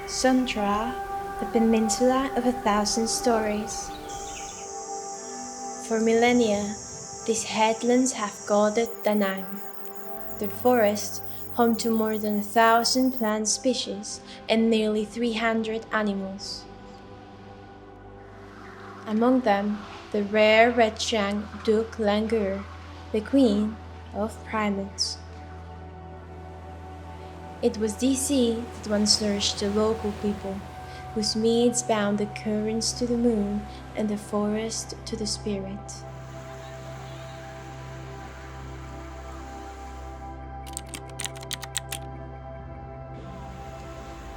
Son Tra, the peninsula of 1,000 stories. For millennia, these headlands have guarded Da Nang, their forest, home to more than 1,000 plant species and nearly 300 animals. Among them, the rare red-shanked douc langur, the queen of primates. It was this sea that once nourished the local people, whose meads bound the currents to the moon and the forest to the spirit.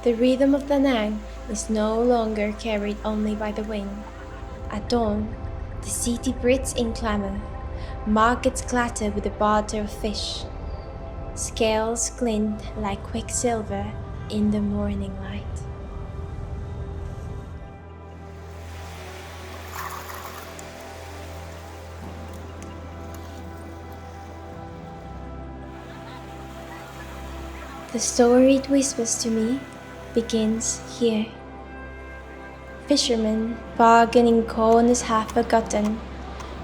The rhythm of Da Nang is no longer carried only by the wind. At dawn, the city breathes in clamor, markets clatter with the barter of fish, scales glint like quicksilver in the morning light. The story it whispers to me begins here. Fishermen bargain in corners half forgotten.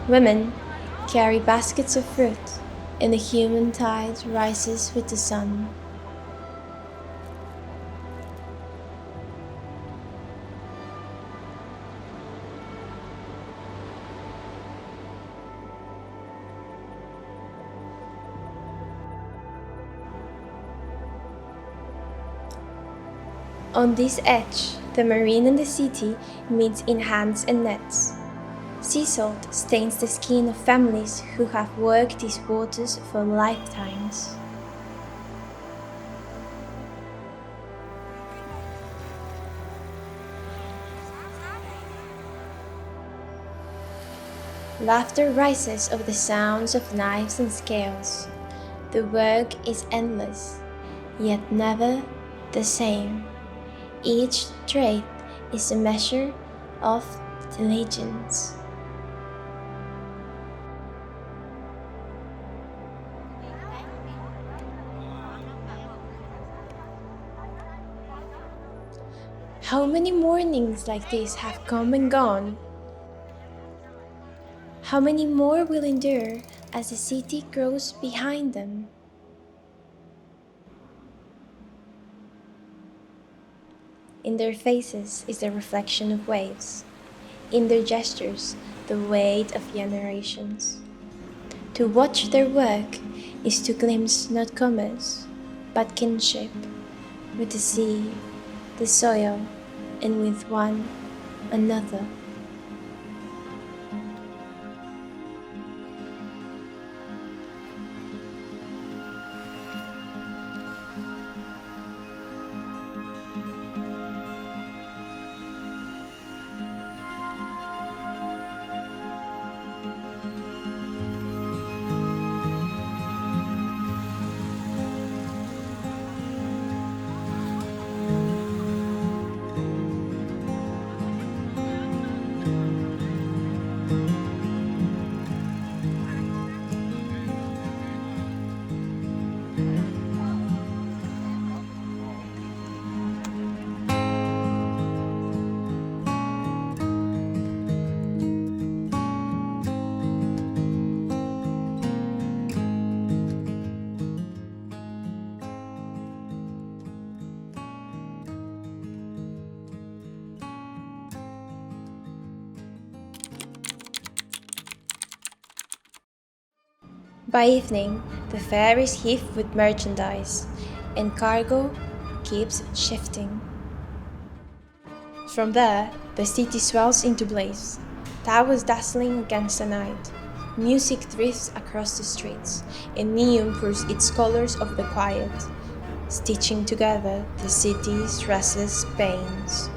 Women carry baskets of fruit, and the human tide rises with the sun. On this edge, the marine and the city meet in hands and nets. Sea salt stains the skin of families who have worked these waters for lifetimes. Laughter rises over the sounds of knives and scales. The work is endless, yet never the same. Each trade is a measure of diligence. How many mornings like this have come and gone? How many more will endure as the city grows behind them? In their faces is the reflection of waves. In their gestures, the weight of generations. To watch their work is to glimpse not commerce, but kinship with the sea, the soil, and with one another. By evening, the fair is heaved with merchandise, and cargo keeps shifting. From there, the city swells into blaze, towers dazzling against the night. Music drifts across the streets, and neon pours its colors over the quiet, stitching together the city's restless veins.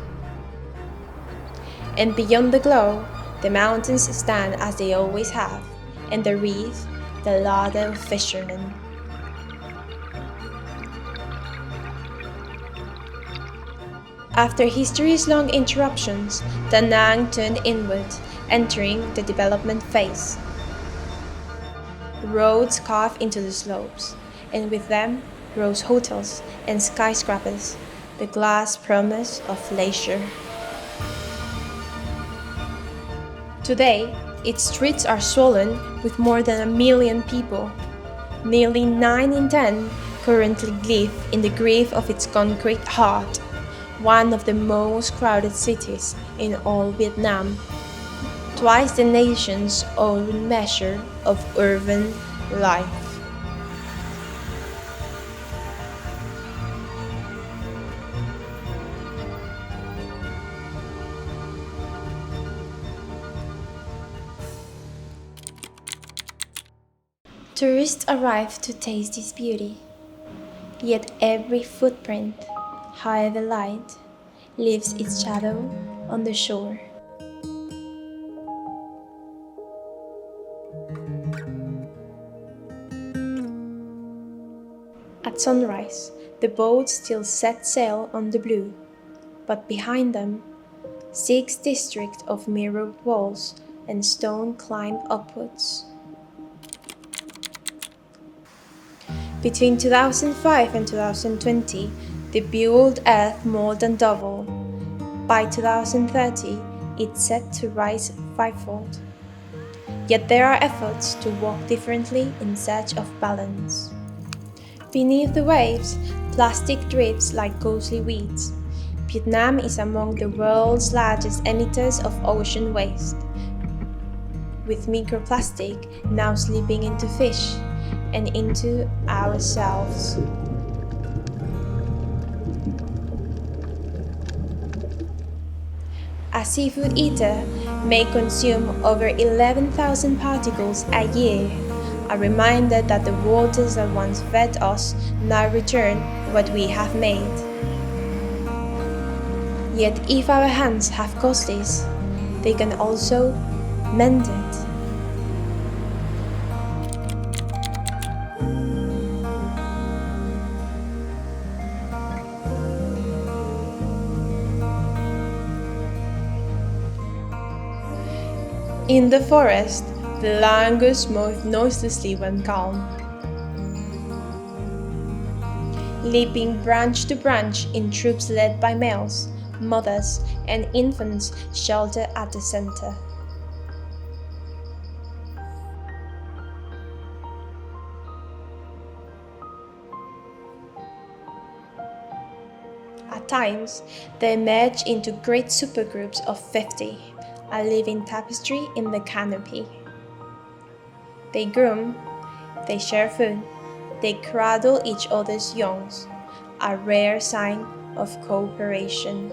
And beyond the glow, the mountains stand as they always have, and the reef, the larder of fishermen. After history's long interruptions, Da Nang turned inward, entering the development phase. Roads carved into the slopes, and with them rose hotels and skyscrapers, the glass promise of leisure. Today, its streets are swollen with more than 1 million people. Nearly 9 in 10 currently live in the grave of its concrete heart, one of the most crowded cities in all Vietnam, twice the nation's own measure of urban life. Tourists arrive to taste its beauty, yet every footprint, however light, leaves its shadow on the shore. At sunrise, the boats still set sail on the blue, but behind them, 6 districts of mirrored walls and stone climb upwards. Between 2005 and 2020, the built earth more than doubled. By 2030, it's set to rise fivefold. Yet there are efforts to walk differently in search of balance. Beneath the waves, plastic drifts like ghostly weeds. Vietnam is among the world's largest emitters of ocean waste, with microplastic now slipping into fish and into ourselves. A seafood eater may consume over 11,000 particles a year, a reminder that the waters that once fed us now return what we have made. Yet if our hands have caused this, they can also mend it. In the forest, the langurs move noiselessly when calm, leaping branch to branch in troops led by males, mothers, and infants sheltered at the center. At times, they merge into great supergroups of 50, a living tapestry in the canopy. They groom, they share food, they cradle each other's youngs, a rare sign of cooperation.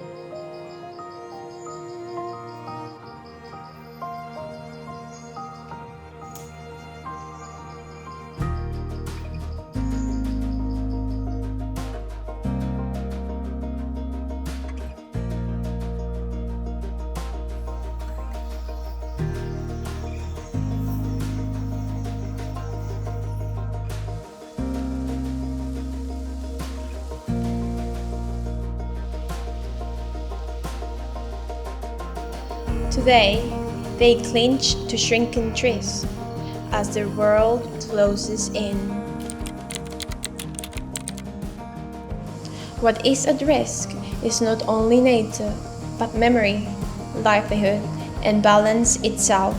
Today, they clinch to shrinking trees as the world closes in. What is at risk is not only nature, but memory, livelihood, and balance itself.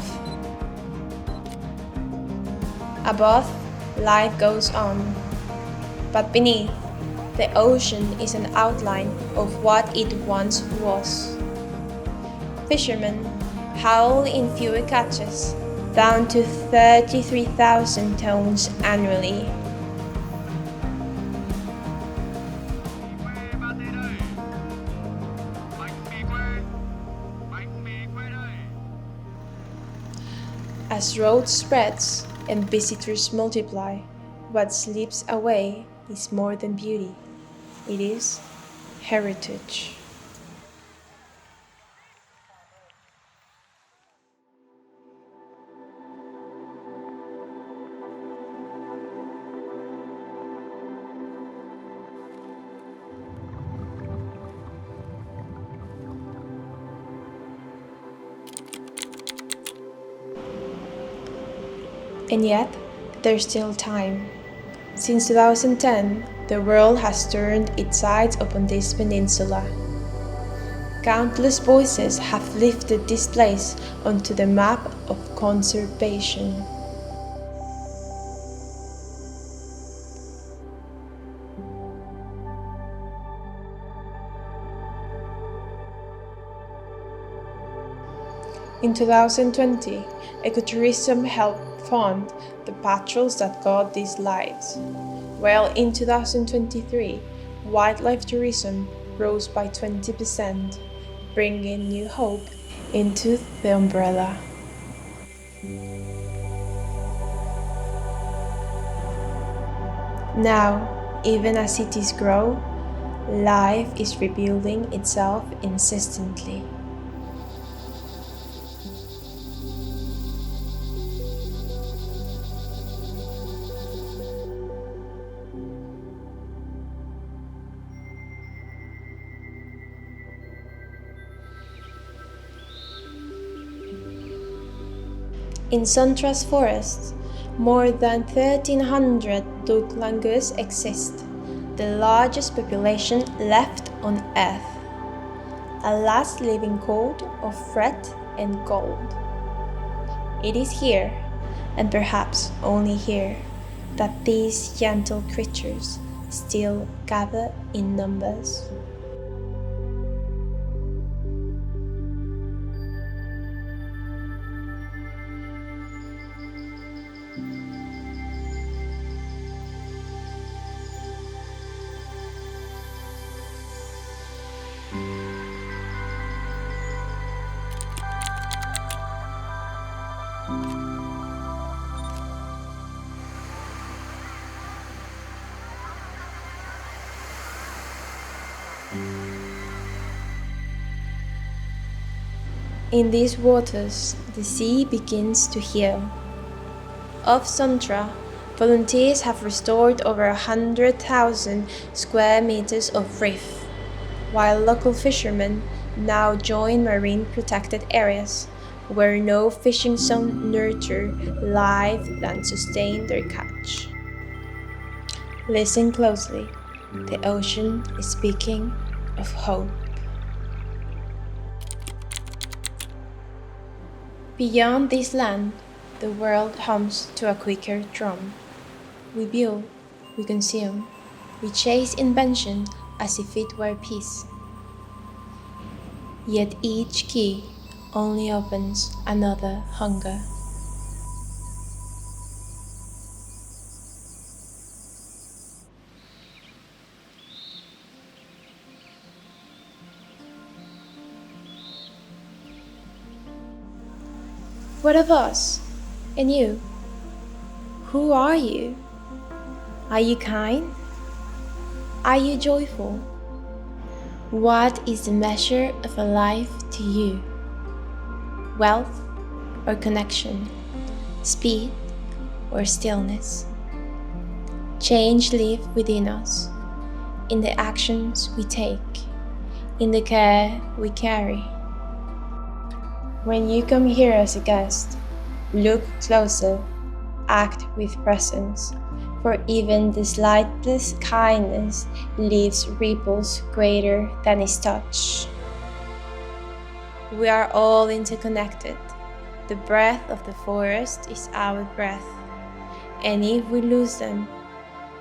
Above, life goes on, but beneath, the ocean is an outline of what it once was. Fishermen haul in fewer catches, down to 33,000 tons annually. As road spreads and visitors multiply, what slips away is more than beauty. It is heritage. And yet, there's still time. Since 2010, the world has turned its sights upon this peninsula. Countless voices have lifted this place onto the map of conservation. In 2020, ecotourism helped fund the patrols that guard these lives, while in 2023, wildlife tourism rose by 20%, bringing new hope into the umbrella. Now, even as cities grow, life is rebuilding itself insistently. In Son Tra's forests, more than 1,300 douc langurs exist, the largest population left on Earth, a last living code of red and gold. It is here, and perhaps only here, that these gentle creatures still gather in numbers. In these waters, the sea begins to heal. Off Son Tra, volunteers have restored over 100,000 square meters of reef, while local fishermen now join marine protected areas where no fishing zone nurture life that sustain their catch. Listen closely, the ocean is speaking of hope. Beyond this land, the world hums to a quicker drum. We build, we consume, we chase invention as if it were peace. Yet each key only opens another hunger. What of us? And you? Who are you? Are you kind? Are you joyful? What is the measure of a life to you? Wealth or connection? Speed or stillness? Change lives within us, in the actions we take, in the care we carry. When you come here as a guest, look closer, act with presence, for even the slightest kindness leaves ripples greater than its touch. We are all interconnected. The breath of the forest is our breath, and if we lose them,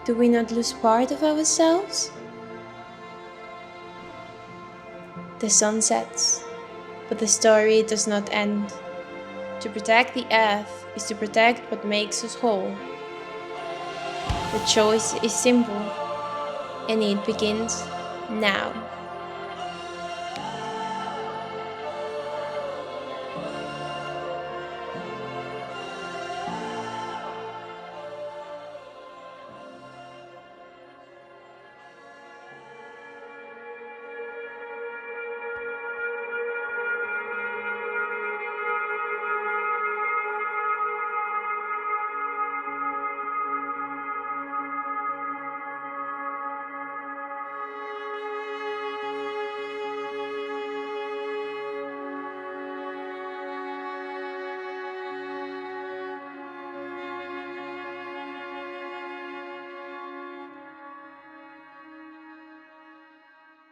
do we not lose part of ourselves? The sun sets, but the story does not end. To protect the earth is to protect what makes us whole. The choice is simple, and it begins now.